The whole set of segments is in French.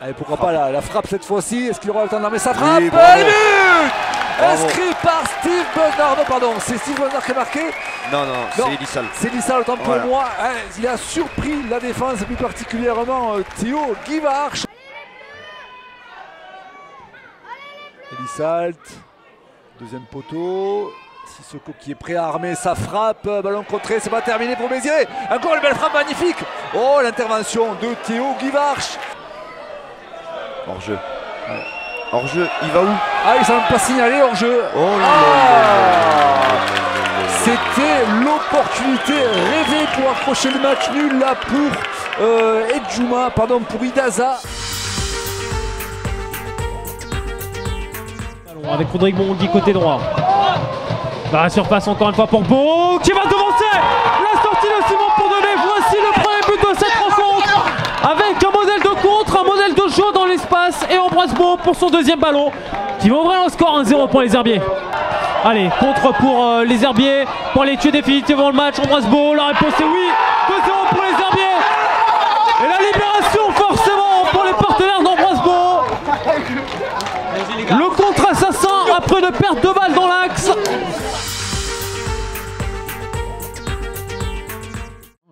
Allez, pourquoi pas la frappe cette fois-ci. Est-ce qu'il aura le temps de mais ça frappe, oui, but inscrit par Steve Bernard. Non, pardon, c'est Steve Bernard qui a marqué. Non, c'est Elissal. C'est Elissal, autant pour moi. Il a surpris la défense, plus particulièrement Théo Guivarch. Elissal, deuxième poteau. Sissoko qui est prêt à armer sa frappe, ballon contré, c'est pas terminé pour Béziers. Encore une belle frappe magnifique. Oh, l'intervention de Théo Guivarch. Hors-jeu. Hors-jeu, il va où? Ah, il s'en pas signalé hors-jeu. Oh c'était l'opportunité rêvée pour accrocher le match nul là pour Idaza. Avec Rodrigue Bondy côté droit. Dans la surface encore une fois pour Beau qui va devancer la sortie de Simon pour donner. Voici le premier but de cette rencontre avec un modèle de contre, un modèle de jeu dans l'espace et Ambroise Beau pour son deuxième ballon qui va ouvrir le score 1-0 pour les Herbiers. Allez, contre pour les Herbiers pour aller tuer définitivement le match. Ambroise Beau, la réponse est oui. 2-0 pour les Herbiers. Et la libération forcément pour les partenaires d'Ambroise Beau. Le contre-assassin après une perte de balle dans l'axe.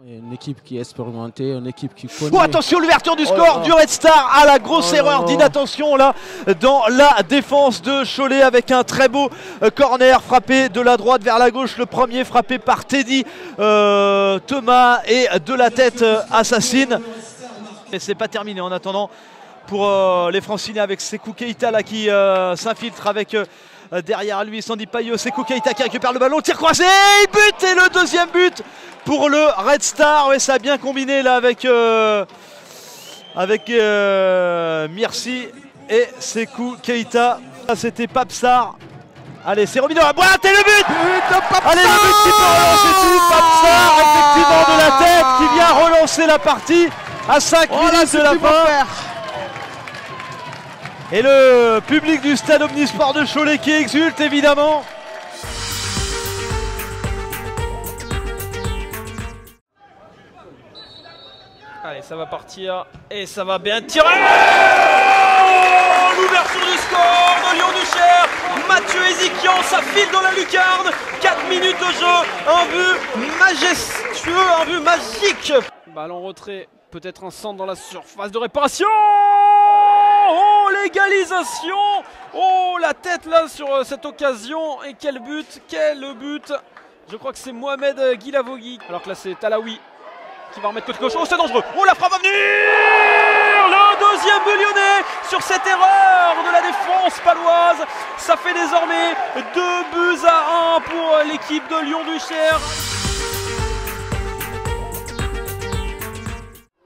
Une équipe qui est expérimentée, une équipe qui connaît. Oh, attention, l'ouverture du score du Red Star à la grosse erreur d'inattention là dans la défense de Cholet avec un très beau corner frappé de la droite vers la gauche. Le premier frappé par Teddy Thomas et de la tête assassine. Et c'est pas terminé en attendant pour les Franciliens avec Sekou Keita là qui s'infiltre avec derrière lui Sandy Payot. Sekou Keita qui récupère le ballon, tir croisé, but et le deuxième but pour le Red Star. Ouais, ça a bien combiné là avec Mirsi et Sekou Keita. C'était Papsar. Allez, c'est remis dans la boîte et le but. Allez, le but qui peut relancer tout. Papsar effectivement de la tête qui vient relancer la partie à 5 minutes de la fin. Et le public du stade Omnisport de Cholet qui exulte évidemment. Allez, ça va partir et ça va bien tirer. Oh, l'ouverture du score de Lyon-Duchère. Mathieu Ezikian, ça file dans la lucarne. 4 minutes de jeu, un but majestueux, un but magique. Ballon retrait, peut-être un centre dans la surface de réparation. Oh, l'égalisation. Oh, la tête là sur cette occasion. Et quel but, Je crois que c'est Mohamed Guilavogui. Alors que là c'est Talaoui qui va remettre côté gauche. Oh, c'est dangereux. Oh, la frappe va venir. Le deuxième but lyonnais sur cette erreur de la défense paloise. Ça fait désormais 2-1 pour l'équipe de Lyon-Duchère.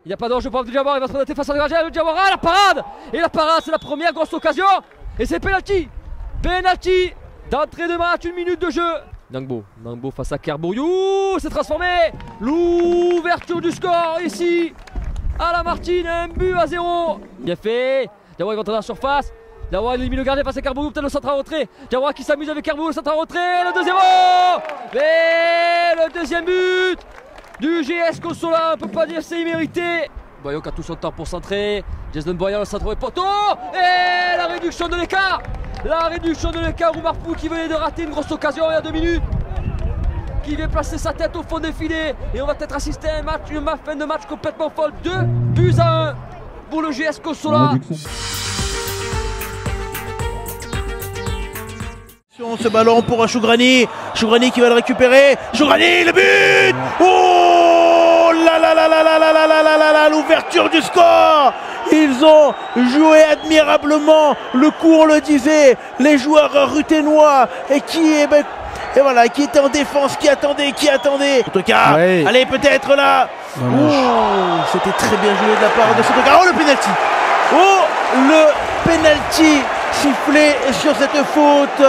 Il n'y a pas d'enjeu pour Abdel Jabbar, il va se présenter face à le Diawara, la parade. Et la parade, c'est la première grosse occasion. Et c'est penalty. Penalty d'entrée de match, 1 minute de jeu. Nangbo face à Kerbouriou, c'est transformé. L'ouverture du score ici à la Martine, 1-0. Bien fait. Diawara va entrer dans la surface. Diawara élimine le gardien face à Kerbouriou, peut-être le centre en retrait. Diawara qui s'amuse avec Kerbouriou, le centre en retrait. Le 2-0. Et le deuxième but du GS Consola, on peut pas dire c'est immérité. Boyok a tout son temps pour centrer. Jason Boyan, le centre est poteau. Et la réduction de l'écart. Oumarpou qui venait de rater une grosse occasion il y a 2 minutes. Qui vient placer sa tête au fond des filets. Et on va peut-être assister à une fin de match complètement folle. 2-1 pour le GS Consola. Ce ballon pour Chougrani qui va le récupérer. Chougrani, le but. Oh là, l'ouverture du score. Ils ont joué admirablement le coup, on le disait, les joueurs ruténois et qui était en défense, qui attendait. En tout cas, oui. Allez, peut-être là. C'était très bien joué de la part de Sotoka. Le penalty sifflé sur cette faute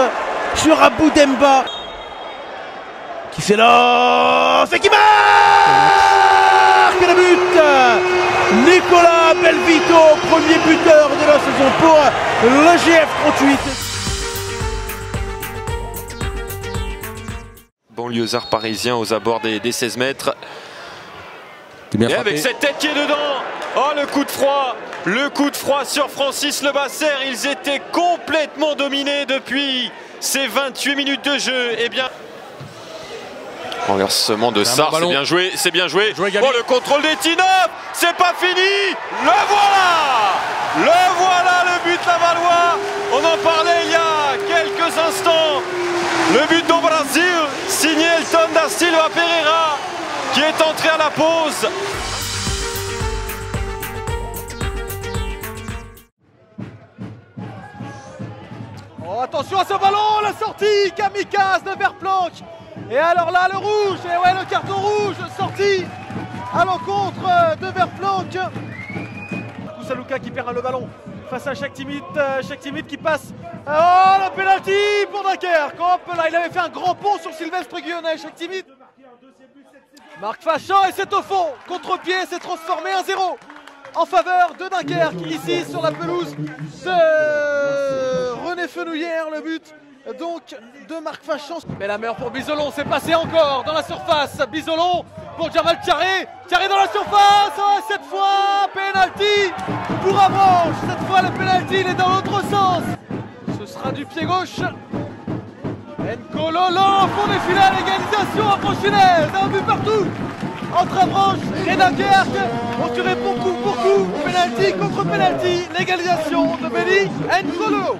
sur Abou Demba qui s'élance et qui marque le but. Nicolas Belvito, premier buteur de la saison pour le GF 38. Banlieusard parisien aux abords des 16 mètres. Et avec cette tête qui est dedans. Oh, le coup de froid sur Francis Lebasser. Ils étaient complètement dominés depuis ces 28 minutes de jeu. Eh bien, renversement de Sarr, c'est bien joué, c'est bien joué. Oh, le contrôle d'Etinov, c'est pas fini. Le voilà le but lavallois. On en parlait il y a quelques instants. Le but du Brésil, signé Elton da Silva Pereira, qui est entré à la pause. Oh, attention à ce ballon, la sortie, kamikaze de Verplanck. Et alors là, le rouge, et ouais, le carton rouge, sorti à l'encontre de Verplanck. Koussalouka qui perd le ballon face à Chaktimit qui passe. Oh, le pénalty pour Dunkerque. Hop là, il avait fait un grand pont sur Sylvestre Guillonnet, Chaktimit. Marc Fachan et c'est au fond. Contre-pied, c'est transformé 1-0 en faveur de Dunkerque. Ici sur la pelouse de René Fenouillère, le but donc de Marc Fachan. Mais la meilleure pour Bisolon, c'est passé encore dans la surface. Bisolon pour Jamal Thiaré. Thiaré dans la surface. Oh, cette fois, pénalty pour Avranches. Cette fois, le pénalty, il est dans l'autre sens. Ce sera du pied gauche. Nkololo, fond des filets, l'égalisation Avranchinaise. Un but partout entre Avranches et Dunkerque. On se répond coup pour coup. Pénalty contre pénalty. L'égalisation de Béli Nkololo.